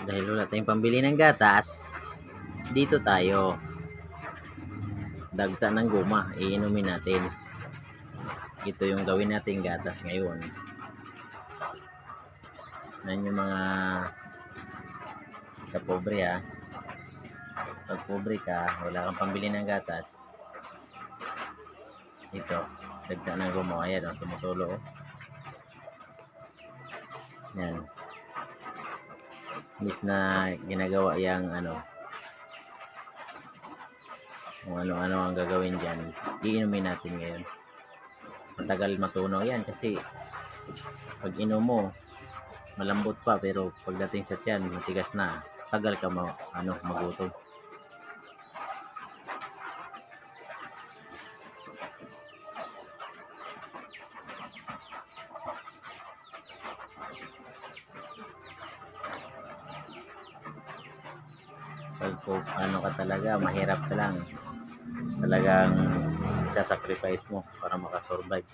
Dahil wala tayong pambili ng gatas, dito tayo. Dagta ng guma, iinumin natin. Ito yung gawin natin gatas ngayon. Yan yung mga kapobre ha. Pag pobre ka, wala kang pambili ng gatas. Ito, dagta ng guma. Ayan o, tumutulo o. Yan. Imbis na ginagawa yung kung ano-ano ang gagawin dyan, iinumin natin ngayon. Matagal matunaw yan kasi pag inom mo, malambot pa, pero pagdating sa tiyan, matigas na. Tagal ka magutom. Pag ka talaga, mahirap ka lang. Talagang sasacrifice mo para makasurvive.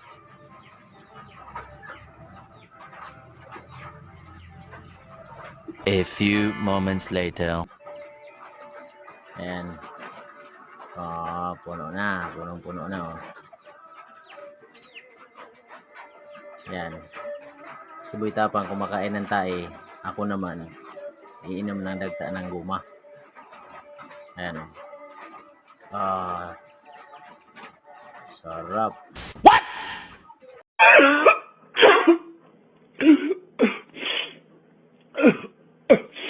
A few moments later. Ayan. Puno na. Punong-puno na. Oh. Ayan. Si Boy Tapang kumakain ng tae. Ako naman, iinom ng dagta ng guma. Ayan. Sarap. What?